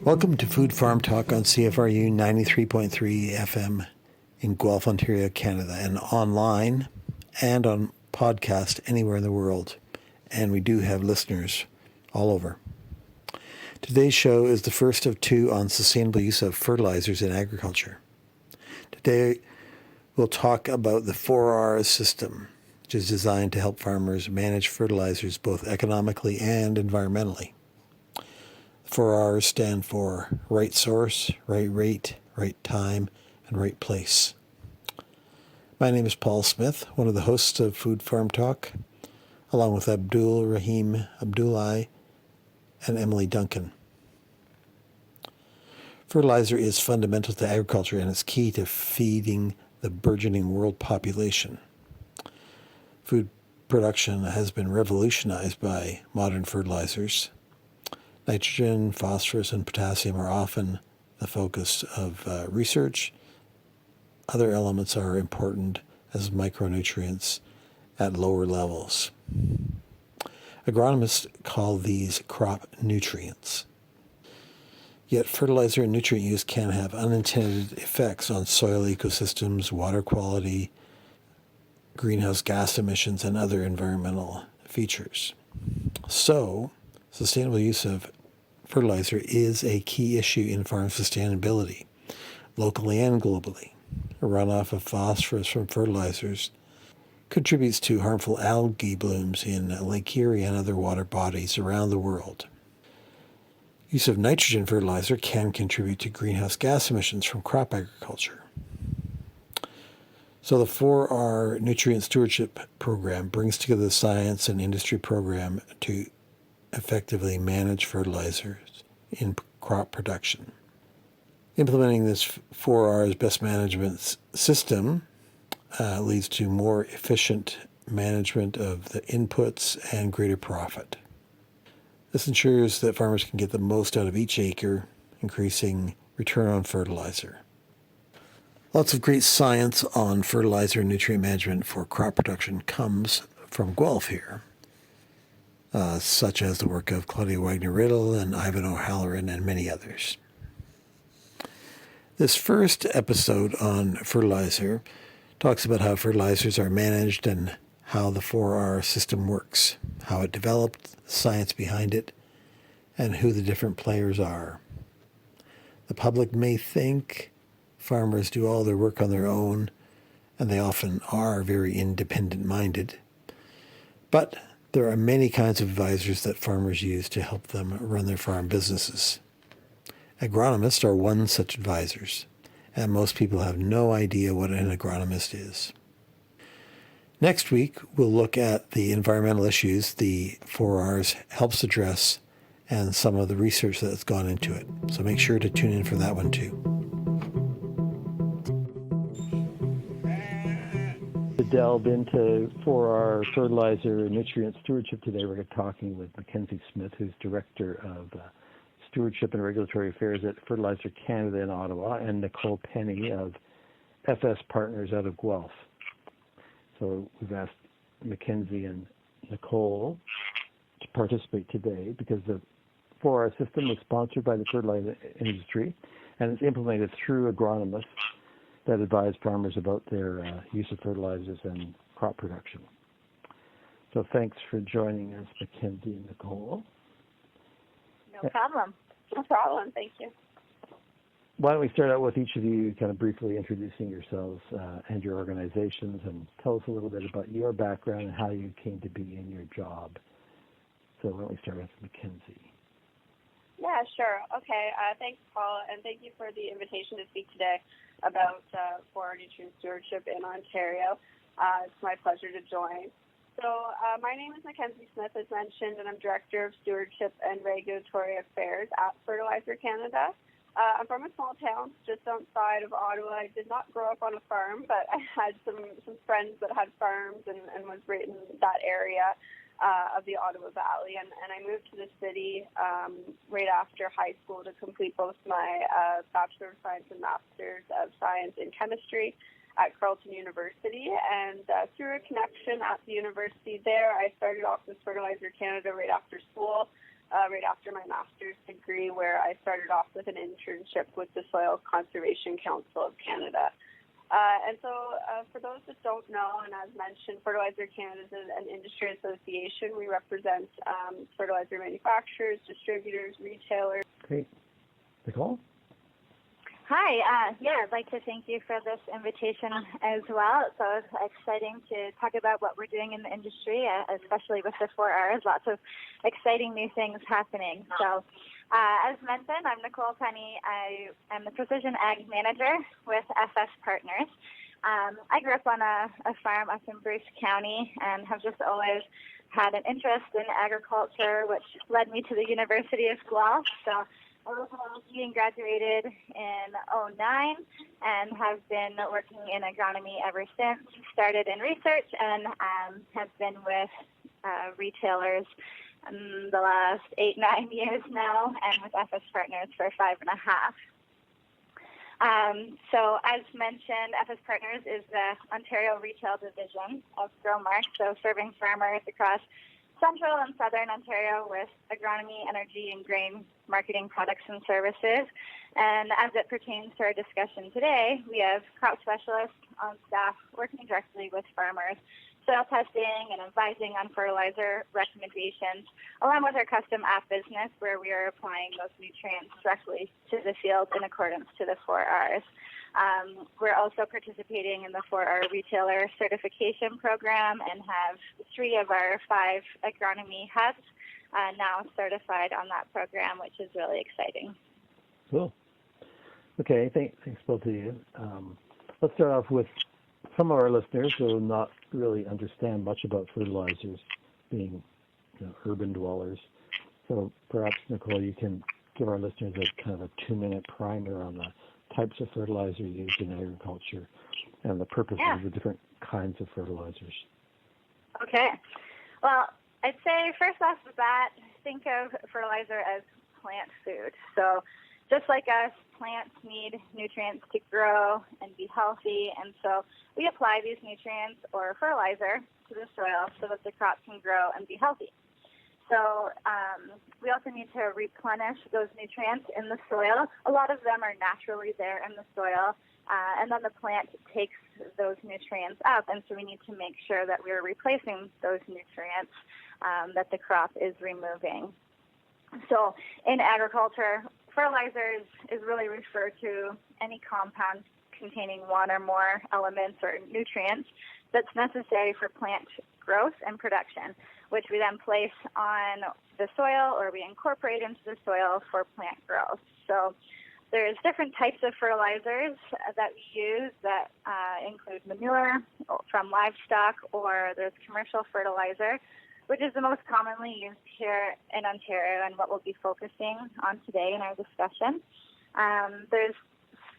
Welcome to Food Farm Talk on CFRU 93.3 FM in Guelph, Ontario, Canada, and online and on podcast anywhere in the world. And we do have listeners all over. Today's show is the first of two on sustainable use of fertilizers in agriculture. Today we'll talk about the 4R system, which is designed to help farmers manage fertilizers both economically and environmentally. The 4Rs stand for right source, right rate, right time, and right place. My name is Paul Smith, one of the hosts of Food Farm Talk, along with Abdul Rahim Abdullahi and Emily Duncan. Fertilizer is fundamental to agriculture and is key to feeding the burgeoning world population. Food production has been revolutionized by modern fertilizers. Nitrogen, phosphorus, and potassium are often the focus of research. Other elements are important as micronutrients at lower levels. Agronomists call these crop nutrients. Yet fertilizer and nutrient use can have unintended effects on soil ecosystems, water quality, greenhouse gas emissions, and other environmental features. So, sustainable use of fertilizer is a key issue in farm sustainability, locally and globally. Runoff of phosphorus from fertilizers contributes to harmful algae blooms in Lake Erie and other water bodies around the world. Use of nitrogen fertilizer can contribute to greenhouse gas emissions from crop agriculture. So the 4R Nutrient Stewardship program brings together the science and industry program to effectively manage fertilizers in crop production. Implementing this 4R's best management system leads to more efficient management of the inputs and greater profit. This ensures that farmers can get the most out of each acre, increasing return on fertilizer. Lots of great science on fertilizer and nutrient management for crop production comes from Guelph here, such as the work of Claudia Wagner-Riddle and Ivan O'Halloran and many others. This first episode on fertilizer talks about how fertilizers are managed and how the 4R system works, how it developed, the science behind it, and who the different players are. The public may think farmers do all their work on their own, and they often are very independent-minded, but there are many kinds of advisors that farmers use to help them run their farm businesses. Agronomists are one such advisors, and most people have no idea what an agronomist is. Next week, we'll look at the environmental issues the 4Rs helps address and some of the research that's gone into it. So make sure to tune in for that one too. To delve into 4R fertilizer and nutrient stewardship today, we're talking with McKenzie Smith, who's Director of Stewardship and Regulatory Affairs at Fertilizer Canada in Ottawa, and Nicole Penney of FS Partners out of Guelph. So we've asked Mackenzie and Nicole to participate today because the 4R system is sponsored by the fertilizer industry and it's implemented through agronomists that advise farmers about their use of fertilizers and crop production. So thanks for joining us, Mackenzie and Nicole. No problem. No problem. Thank you. Why don't we start out with each of you kind of briefly introducing yourselves and your organizations, and tell us a little bit about your background and how you came to be in your job. So why don't we start with Mackenzie? Yeah, sure. Okay. Thanks, Paul, and thank you for the invitation to speak today about 4R Nutrient Stewardship in Ontario. It's my pleasure to join. So my name is Mackenzie Smith, as mentioned, and I'm Director of Stewardship and Regulatory Affairs at Fertilizer Canada. I'm from a small town just outside of Ottawa. I did not grow up on a farm, but I had some friends that had farms and was right in that area of the Ottawa Valley. And I moved to the city right after high school to complete both my Bachelor of Science and Master's of Science in Chemistry at Carleton University. And through a connection at the university there, I started off with Fertilizer Canada right after school. right after my master's degree, where I started off with an internship with the Soil Conservation Council of Canada. And so for those that don't know, and as mentioned, Fertilizer Canada is an industry association. We represent fertilizer manufacturers, distributors, retailers. Great. Nicole? Hi. I'd like to thank you for this invitation as well. So it's exciting to talk about what we're doing in the industry, especially with the 4Rs. Lots of exciting new things happening. So as mentioned, I'm Nicole Penney. I am the Precision Ag Manager with FS Partners. I grew up on a farm up in Bruce County and have just always had an interest in agriculture, which led me to the University of Guelph. So I was and graduated in 2009 and have been working in agronomy ever since. Started in research and have been with retailers the last 8-9 years now, and with FS Partners for 5.5. So as mentioned, FS Partners is the Ontario Retail Division of Growmark, so serving farmers across Central and Southern Ontario with agronomy, energy, and grain marketing products and services. And as it pertains to our discussion today, we have crop specialists on staff working directly with farmers, soil testing and advising on fertilizer recommendations, along with our custom app business where we are applying those nutrients directly to the field in accordance to the 4Rs. We're also participating in the 4R Retailer Certification Program and have 3 of our 5 agronomy hubs now certified on that program, which is really exciting. Cool. Okay, thanks both of you. Let's start off with some of our listeners who will not really understand much about fertilizers, being urban dwellers. So perhaps, Nicole, you can give our listeners a kind of a 2-minute primer on the types of fertilizer used in agriculture and the purposes of the different kinds of fertilizers. Okay. Well, I'd say first off the bat, think of fertilizer as plant food. So just like us, plants need nutrients to grow and be healthy, and so we apply these nutrients or fertilizer to the soil so that the crop can grow and be healthy. So we also need to replenish those nutrients in the soil. A lot of them are naturally there in the soil, and then the plant takes those nutrients up, and so we need to make sure that we're replacing those nutrients that the crop is removing. So in agriculture, fertilizer is really referred to any compound containing one or more elements or nutrients that's necessary for plant growth and production, which we then place on the soil or we incorporate into the soil for plant growth. So there's different types of fertilizers that we use that include manure from livestock, or there's commercial fertilizer, which is the most commonly used here in Ontario and what we'll be focusing on today in our discussion. There's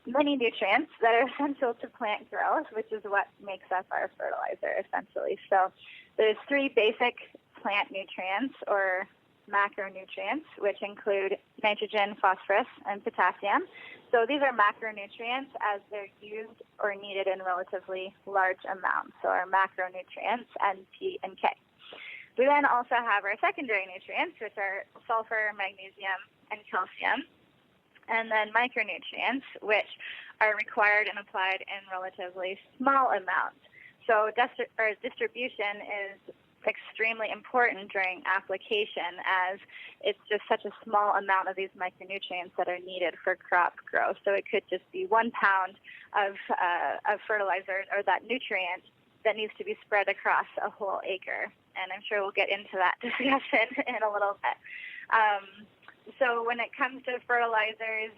many nutrients that are essential to plant growth, which is what makes up our fertilizer, essentially. So there's 3 basic plant nutrients, or macronutrients, which include nitrogen, phosphorus, and potassium. So these are macronutrients as they're used or needed in relatively large amounts. So our macronutrients, N, P, and K. We then also have our secondary nutrients, which are sulfur, magnesium, and calcium, and then micronutrients, which are required and applied in relatively small amounts. So distribution is extremely important during application, as it's just such a small amount of these micronutrients that are needed for crop growth. So it could just be 1 pound of fertilizer or that nutrient that needs to be spread across a whole acre. And I'm sure we'll get into that discussion in a little bit. So when it comes to fertilizers,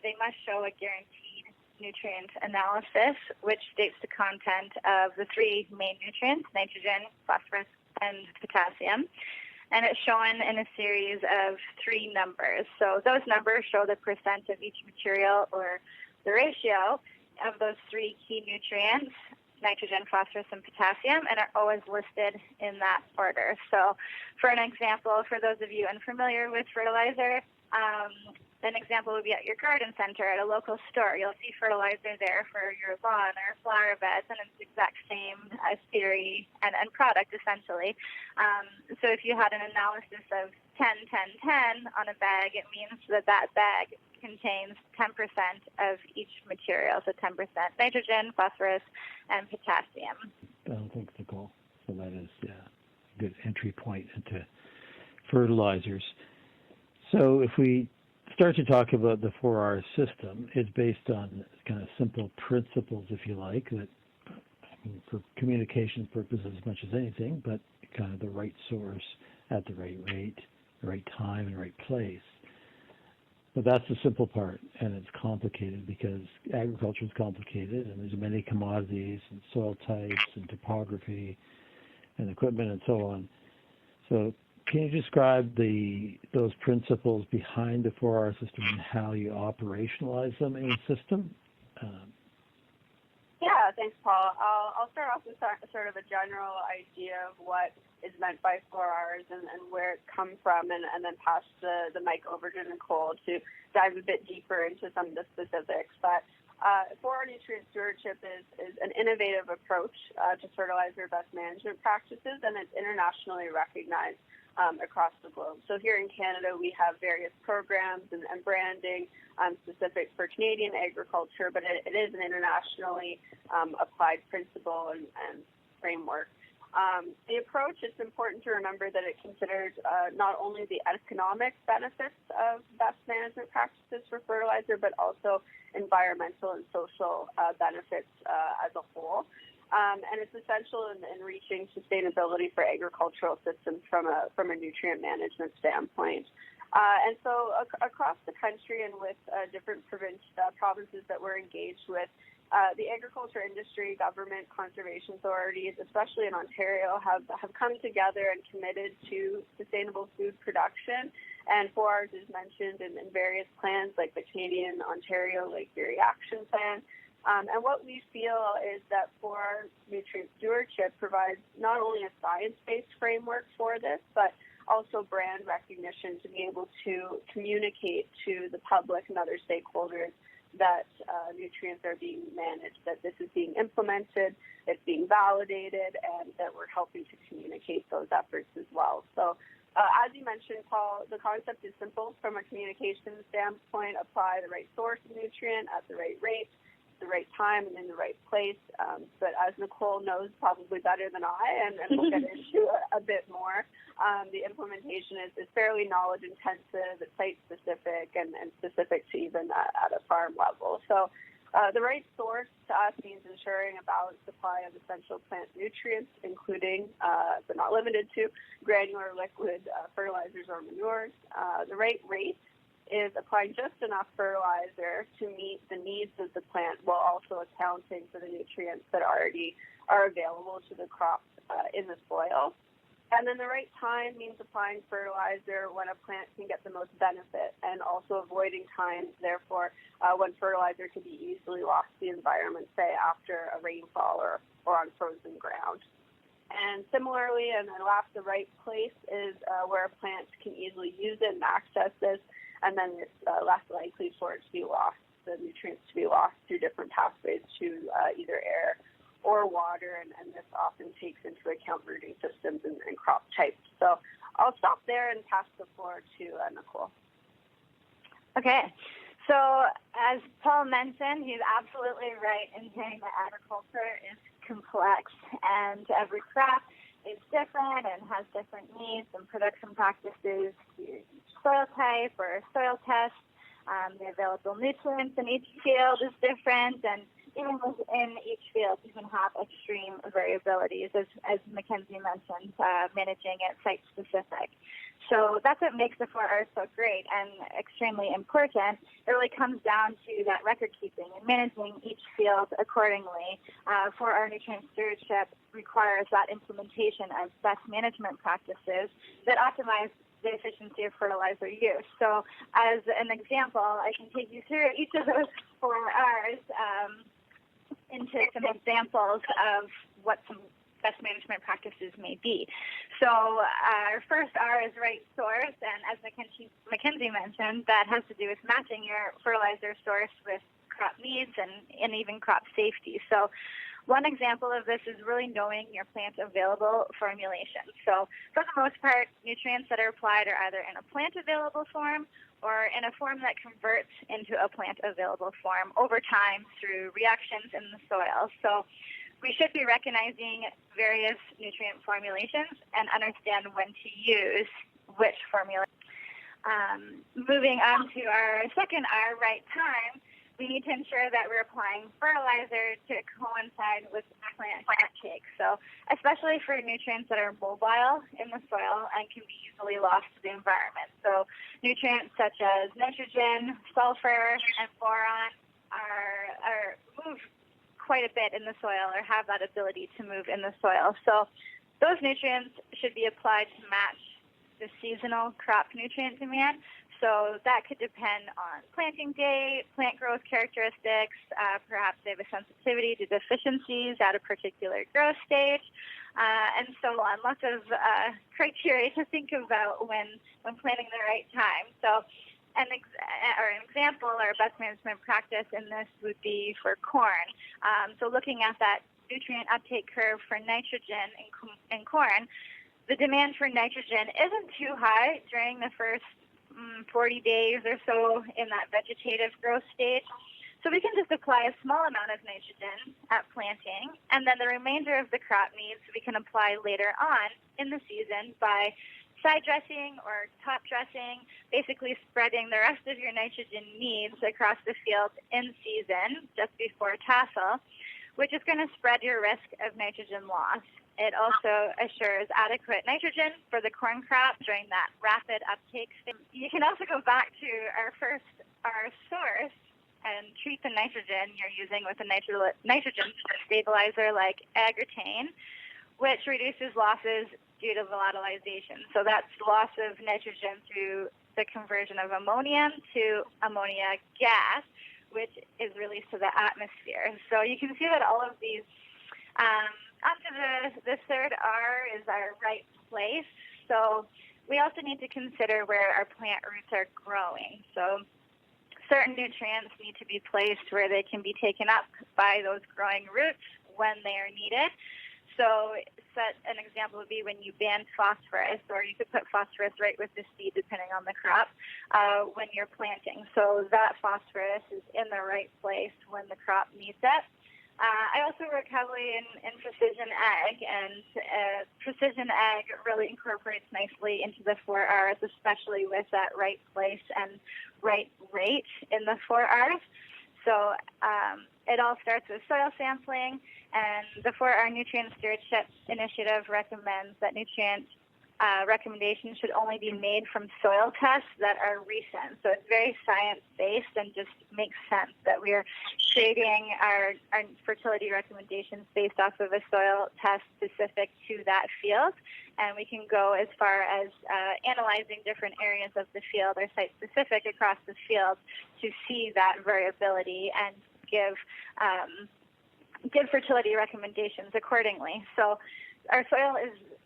they must show a guaranteed nutrient analysis, which states the content of the 3 main nutrients, nitrogen, phosphorus, and potassium. And it's shown in a series of 3 numbers. So those numbers show the percent of each material, or the ratio of those 3 key nutrients, nitrogen, phosphorus, and potassium, and are always listed in that order. So for an example, for those of you unfamiliar with fertilizer, An example would be at your garden center, at a local store. You'll see fertilizer there for your lawn or flower beds, and it's the exact same theory and product, essentially. So if you had an analysis of 10, 10, 10 on a bag, it means that that bag contains 10% of each material, so 10% nitrogen, phosphorus, and potassium. Thanks, Nicole. So that is a good entry point into fertilizers. So if we start to talk about the 4R system, it's based on kind of simple principles, if you like, that for communication purposes as much as anything, but kind of the right source at the right rate, the right time, and the right place. But that's the simple part, and it's complicated because agriculture is complicated, and there's many commodities and soil types and topography and equipment and so on. So can you describe those principles behind the 4R system and how you operationalize them in the system? Yeah, thanks, Paul. I'll start off with sort of a general idea of what is meant by 4Rs and where it comes from, and then pass the mic over to Nicole to dive a bit deeper into some of the specifics. But 4R nutrient stewardship is an innovative approach to fertilizer best management practices, and it's internationally recognized across the globe. So here in Canada, we have various programs and branding specific for Canadian agriculture, but it is an internationally applied principle and framework. The approach, it's important to remember that it considers not only the economic benefits of best management practices for fertilizer, but also environmental and social benefits as a whole. And it's essential in reaching sustainability for agricultural systems from a nutrient management standpoint. And so across the country and with different provinces that we're engaged with, the agriculture industry, government, conservation authorities, especially in Ontario, have come together and committed to sustainable food production. And 4Rs is mentioned in various plans like the Canadian Ontario Lake Erie Action Plan. And what we feel is that 4R nutrient stewardship provides not only a science-based framework for this, but also brand recognition to be able to communicate to the public and other stakeholders that nutrients are being managed, that this is being implemented, it's being validated, and that we're helping to communicate those efforts as well. So as you mentioned, Paul, the concept is simple from a communication standpoint. Apply the right source of nutrient at the right rate, the right time, and in the right place. But as Nicole knows probably better than I, and we'll get into a bit more, the implementation is fairly knowledge intensive, it's site specific, and specific to even at a farm level. So the right source to us means ensuring a balanced supply of essential plant nutrients, including, but not limited to, granular liquid fertilizers or manures. The right rate is applying just enough fertilizer to meet the needs of the plant while also accounting for the nutrients that already are available to the crop in the soil. And then the right time means applying fertilizer when a plant can get the most benefit, and also avoiding times, therefore, when fertilizer can be easily lost to the environment, say after a rainfall or on frozen ground. And similarly, and then last, the right place is where a plant can easily use it and access this, and then it's less likely for it to be lost, the nutrients to be lost through different pathways to either air or water, and this often takes into account rooting systems and crop types. So I'll stop there and pass the floor to Nicole. Okay. So as Paul mentioned, he's absolutely right in saying that agriculture is complex, and every crop is different and has different needs and production practices, soil type or soil test. The available nutrients in each field is different, and even within each field, you can have extreme variabilities, as Mackenzie mentioned, managing it site-specific. So that's what makes the 4Rs so great and extremely important. It really comes down to that record keeping and managing each field accordingly. 4R nutrient stewardship requires that implementation of best management practices that optimize the efficiency of fertilizer use. So as an example, I can take you through each of those 4Rs into some examples of what some best management practices may be. So our first R is right source, and as Mackenzie mentioned, that has to do with matching your fertilizer source with crop needs and even crop safety. So one example of this is really knowing your plant available formulation. So for the most part, nutrients that are applied are either in a plant available form or in a form that converts into a plant available form over time through reactions in the soil. So we should be recognizing various nutrient formulations and understand when to use which formula. Moving on to our second R, right time, we need to ensure that we're applying fertilizer to coincide with plant uptake. So especially for nutrients that are mobile in the soil and can be easily lost to the environment. So nutrients such as nitrogen, sulfur, and boron are moved quite a bit in the soil or have that ability to move in the soil. So those nutrients should be applied to match the seasonal crop nutrient demand. So that could depend on planting date, plant growth characteristics, perhaps they have a sensitivity to deficiencies at a particular growth stage, and so on. Lots of criteria to think about when planning the right time. So an example or best management practice in this would be for corn. So looking at that nutrient uptake curve for nitrogen in corn, the demand for nitrogen isn't too high during the first 40 days or so in that vegetative growth stage. So we can just apply a small amount of nitrogen at planting, and then the remainder of the crop needs we can apply later on in the season by side dressing or top dressing, basically spreading the rest of your nitrogen needs across the field in season just before tassel, which is going to spread your risk of nitrogen loss. It also assures adequate nitrogen for the corn crop during that rapid uptake stage. You can also go back to our source and treat the nitrogen you're using with a nitrogen stabilizer like agrotane, which reduces losses due to volatilization. So that's loss of nitrogen through the conversion of ammonium to ammonia gas, which is released to the atmosphere. So you can see that all of these onto the third R is our right place. So we also need to consider where our plant roots are growing. So certain nutrients need to be placed where they can be taken up by those growing roots when they are needed. So an example would be when you ban phosphorus, or you could put phosphorus right with the seed depending on the crop when you're planting. So that phosphorus is in the right place when the crop needs it. I also work heavily in precision ag, and precision ag really incorporates nicely into the 4 Rs, especially with that right place and right rate in the 4 Rs. So it all starts with soil sampling, and the 4R Nutrient Stewardship Initiative recommends that nutrient recommendations should only be made from soil tests that are recent. So it's very science-based and just makes sense that we are creating our fertility recommendations based off of a soil test specific to that field. And we can go as far as analyzing different areas of the field or site-specific across the field to see that variability and give fertility recommendations accordingly. So our soil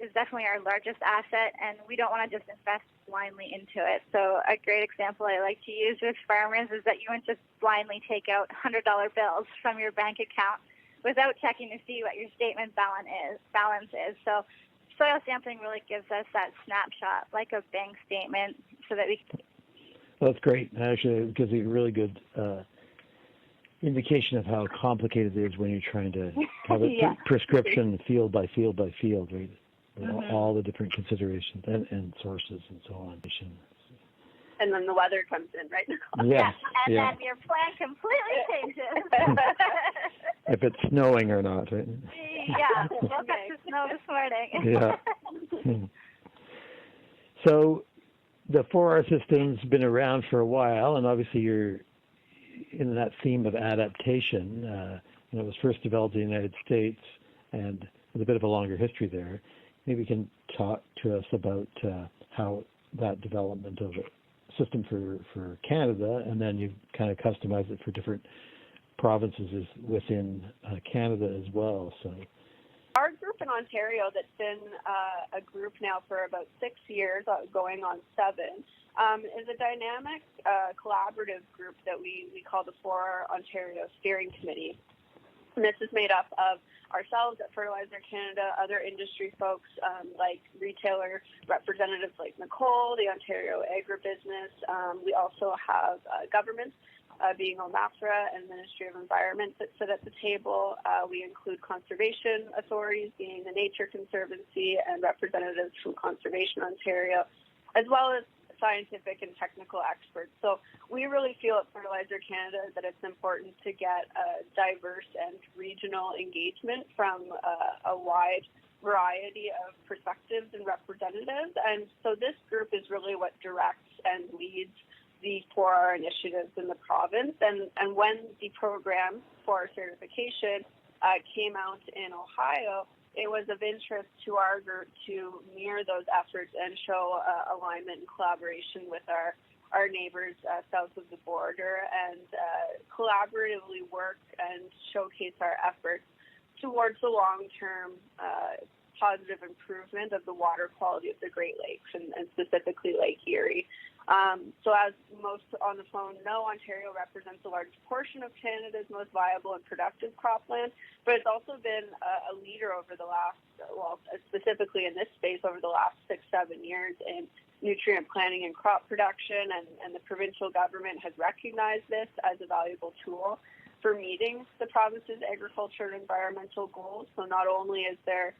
is definitely our largest asset, and we don't want to just invest blindly into it. So a great example I like to use with farmers is that you wouldn't just blindly take out $100 bills from your bank account without checking to see what your statement balance is. So soil sampling really gives us that snapshot, like a bank statement, so that we can... Well, that's great. Actually, it gives you a really good indication of how complicated it is when you're trying to have a prescription field by field by field, right? All the different considerations and sources and so on. And then the weather comes in, right? Then your plan completely changes. If it's snowing or not, right? Yeah, woke up to snow this morning. So the 4R system's been around for a while, and obviously you're in that theme of adaptation. It was first developed in the United States, and with a bit of a longer history there. Maybe you can talk to us about how that development of a system for Canada, and then you kind of customize it for different provinces within Canada as well. So our group group in Ontario that's been a group now for about 6 years, going on 7, is a dynamic collaborative group that we call the 4 Ontario Steering Committee. And this is made up of ourselves at Fertilizer Canada, other industry folks like retailer representatives like Nicole, the Ontario Agribusiness. We also have governments, being OMAFRA and Ministry of Environment, that sit at the table. We include conservation authorities, being the Nature Conservancy, and representatives from Conservation Ontario, as well as scientific and technical experts. So we really feel at Fertilizer Canada that it's important to get a diverse and regional engagement from a wide variety of perspectives and representatives. And so this group is really what directs and leads the 4R initiatives in the province. And when the program for certification came out in Ohio, it was of interest to our group to mirror those efforts and show alignment and collaboration with our neighbors south of the border, and collaboratively work and showcase our efforts towards the long-term positive improvement of the water quality of the Great Lakes, and specifically Lake Erie. So as most on the phone know, Ontario represents a large portion of Canada's most viable and productive cropland, but it's also been a leader over the last, specifically in this space, over the last 6-7 years in nutrient planning and crop production, and the provincial government has recognized this as a valuable tool for meeting the province's agriculture and environmental goals. So not only is there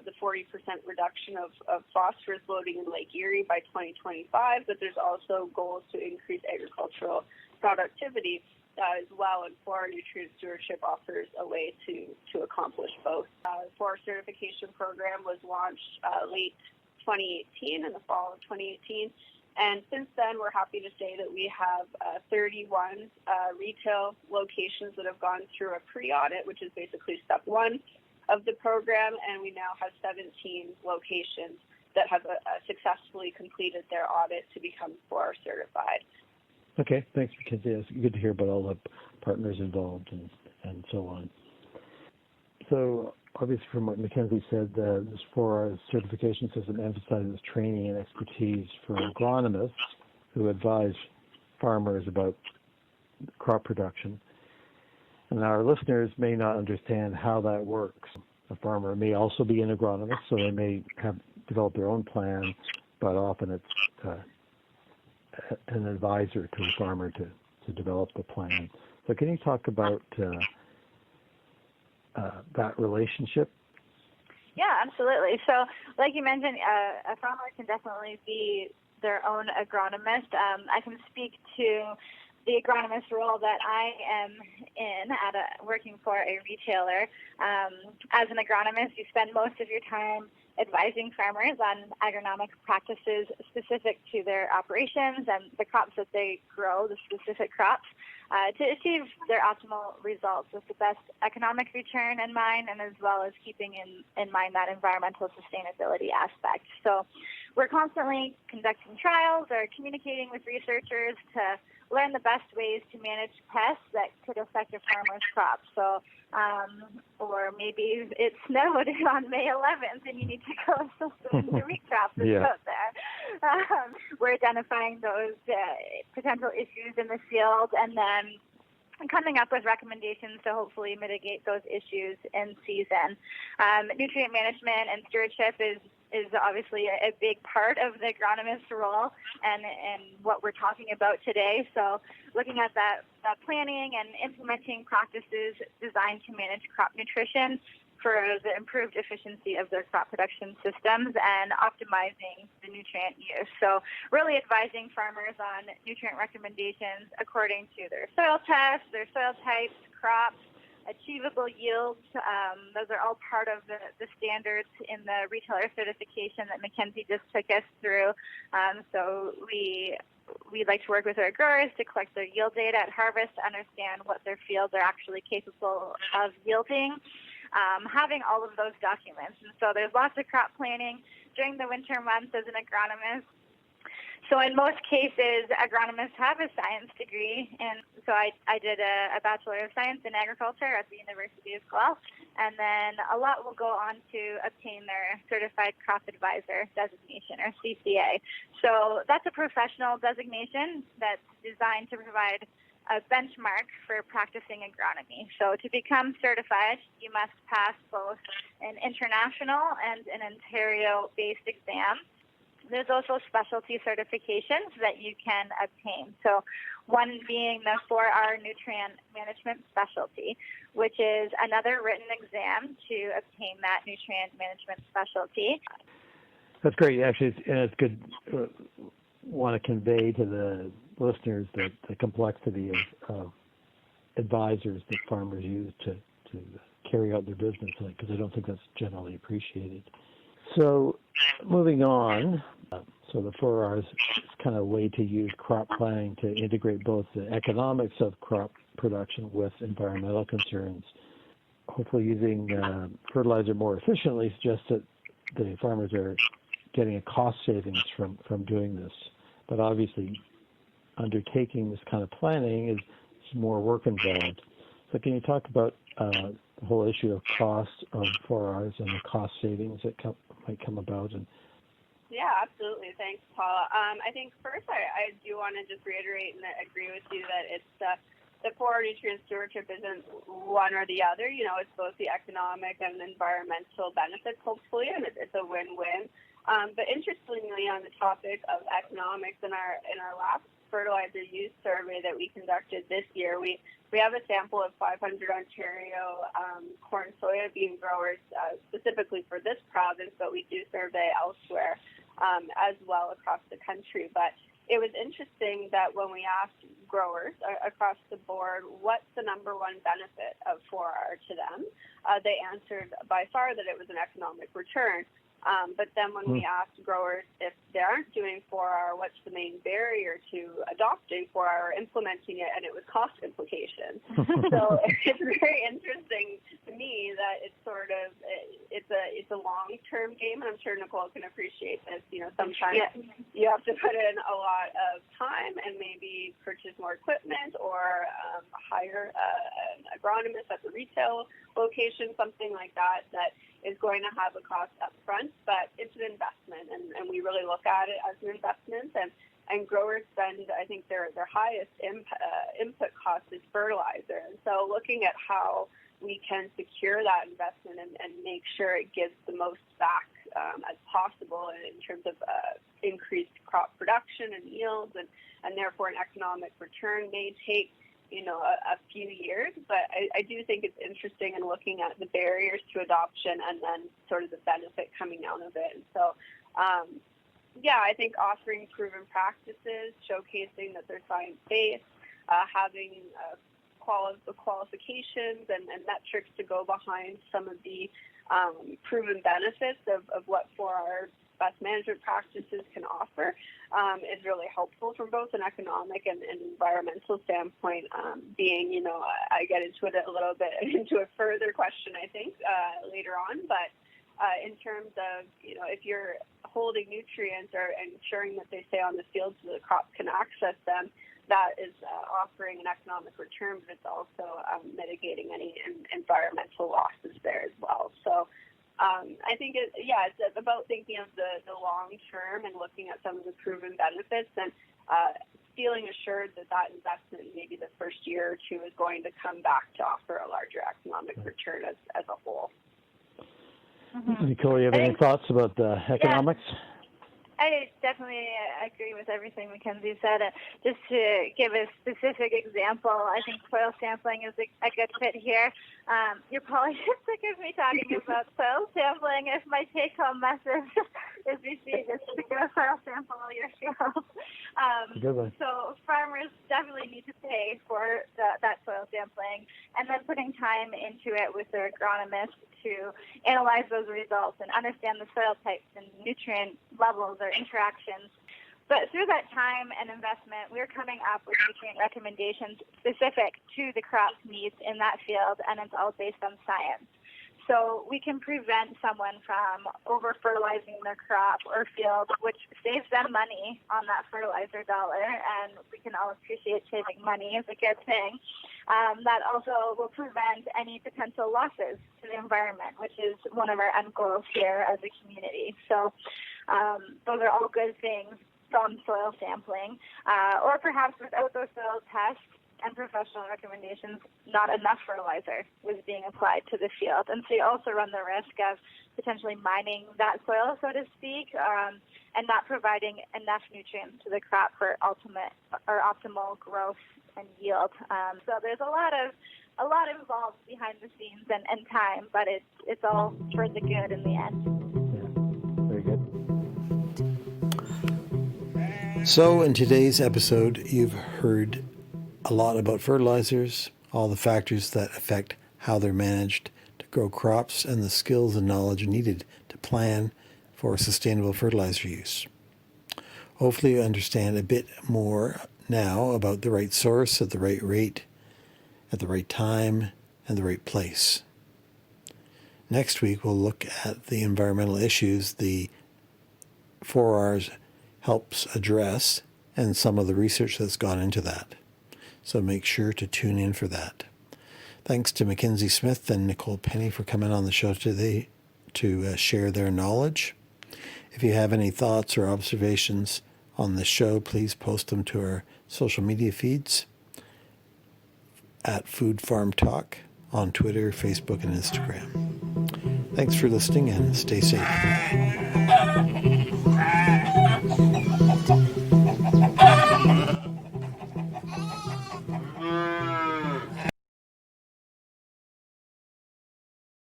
the 40% reduction of phosphorus loading in Lake Erie by 2025, but there's also goals to increase agricultural productivity as well, and 4R Nutrient Stewardship offers a way to accomplish both. The 4R certification program was launched late 2018, in the fall of 2018, and since then we're happy to say that we have 31 retail locations that have gone through a pre-audit, which is basically step 1 of the program, and we now have 17 locations that have successfully completed their audit to become 4R certified. Okay, thanks, Mackenzie. It's good to hear about all the partners involved and so on. So obviously from what Mackenzie said, this 4R certification system emphasizes training and expertise for agronomists who advise farmers about crop production. And our listeners may not understand how that works. A farmer may also be an agronomist, so they may have developed their own plan, but often it's an advisor to the farmer to develop the plan. So can you talk about that relationship? Yeah, absolutely. So like you mentioned, a farmer can definitely be their own agronomist. I can speak to the agronomist role that I am in working for a retailer. As an agronomist, you spend most of your time advising farmers on agronomic practices specific to their operations and the crops that they grow, the specific crops, to achieve their optimal results with the best economic return in mind, and as well as keeping in mind that environmental sustainability aspect. So we're constantly conducting trials or communicating with researchers to learn the best ways to manage pests that could affect a farmer's crops. So, or maybe it snowed on May 11th and you need to go assess your wheat crop that's out there. We're identifying those potential issues in the field and then coming up with recommendations to hopefully mitigate those issues in season. Nutrient management and stewardship is obviously a big part of the agronomist's role and what we're talking about today. So looking at that planning and implementing practices designed to manage crop nutrition for the improved efficiency of their crop production systems and optimizing the nutrient use. So really advising farmers on nutrient recommendations according to their soil tests, their soil types, crops, achievable yields. Those are all part of the standards in the retailer certification that Mackenzie just took us through. So we'd like to work with our growers to collect their yield data at harvest to understand what their fields are actually capable of yielding. Having all of those documents. And so there's lots of crop planning during the winter months as an agronomist. So in most cases, agronomists have a science degree, and so I did a Bachelor of Science in Agriculture at the University of Guelph, and then a lot will go on to obtain their Certified Crop Advisor designation, or CCA. So that's a professional designation that's designed to provide a benchmark for practicing agronomy. So to become certified, you must pass both an international and an Ontario-based exam. There's also specialty certifications that you can obtain. So one being the 4R Nutrient Management Specialty, which is another written exam to obtain that nutrient management specialty. That's great. Actually, it's good. Want to convey to the listeners that the complexity of advisors that farmers use to carry out their business, because I don't think that's generally appreciated. So moving on, so the 4Rs is kind of a way to use crop planning to integrate both the economics of crop production with environmental concerns. Hopefully using fertilizer more efficiently suggests that the farmers are getting a cost savings from doing this. But obviously undertaking this kind of planning is more work involved. So can you talk about the whole issue of cost of 4Rs and the cost savings that might come about? Yeah, absolutely. Thanks, Paula. I think first I do want to just reiterate and agree with you that it's the 4R nutrient stewardship isn't one or the other. You know, it's both the economic and environmental benefits, hopefully, and it's a win-win. But interestingly, on the topic of economics, in our last fertilizer use survey that we conducted this year, we have a sample of 500 Ontario corn soybean growers specifically for this province, but we do survey elsewhere as well across the country. But it was interesting that when we asked growers across the board what's the number one benefit of 4R to them, they answered by far that it was an economic return. But then when we asked growers if they aren't doing 4R, what's the main barrier to adopting 4R or implementing it, and it was cost implications. So it's very interesting to me that it's sort of it's a long-term game, and I'm sure Nicole can appreciate this. You know, sometimes you have to put in a lot of time and maybe purchase more equipment or hire an agronomist at the retail location, something like that is going to have a cost up front, but it's an investment, and we really look at it as an investment. And growers spend, I think, their highest input cost is fertilizer. And so looking at how we can secure that investment and make sure it gives the most back as possible in terms of increased crop production and yields, and therefore an economic return may take a few years, but I do think it's interesting in looking at the barriers to adoption and then sort of the benefit coming out of it. And so, I think offering proven practices, showcasing that they're science-based, having qualifications and metrics to go behind some of the proven benefits of what 4R best management practices can offer is really helpful from both an economic and environmental standpoint. I get into it a little bit into a further question, I think, later on. But in terms of, if you're holding nutrients or ensuring that they stay on the field so the crop can access them, that is offering an economic return, but it's also mitigating any environmental losses there as well. So I think it's about thinking of the long term and looking at some of the proven benefits and feeling assured that investment, maybe the first year or two, is going to come back to offer a larger economic return as a whole. Mm-hmm. Nicole, you have any thoughts about the economics? I definitely agree with everything Mackenzie said. Just to give a specific example, I think soil sampling is a good fit here. You're probably sick of me talking about soil sampling if my take-home message is just to go soil sample yourself. So farmers definitely need to pay for that soil sampling and then putting time into it with their agronomist to analyze those results and understand the soil types and nutrient levels or interactions. But through that time and investment, we're coming up with nutrient recommendations specific to the crop's needs in that field, and it's all based on science. So we can prevent someone from over-fertilizing their crop or field, which saves them money on that fertilizer dollar, and we can all appreciate saving money is a good thing. That also will prevent any potential losses to the environment, which is one of our end goals here as a community. So those are all good things from soil sampling, or perhaps without those soil tests and professional recommendations, not enough fertilizer was being applied to the field. And so you also run the risk of potentially mining that soil, so to speak, and not providing enough nutrients to the crop for optimal growth and yield. So there's a lot involved behind the scenes and time, but it's all for the good in the end. Yeah, very good. So in today's episode, you've heard a lot about fertilizers, all the factors that affect how they're managed to grow crops, and the skills and knowledge needed to plan for sustainable fertilizer use. Hopefully you understand a bit more now about the right source at the right rate, at the right time, and the right place. Next week we'll look at the environmental issues the 4Rs helps address and some of the research that's gone into that. So make sure to tune in for that. Thanks to Mackenzie Smith and Nicole Penney for coming on the show today to share their knowledge. If you have any thoughts or observations on the show, please post them to our social media feeds at Food Farm Talk on Twitter, Facebook, and Instagram. Thanks for listening and stay safe.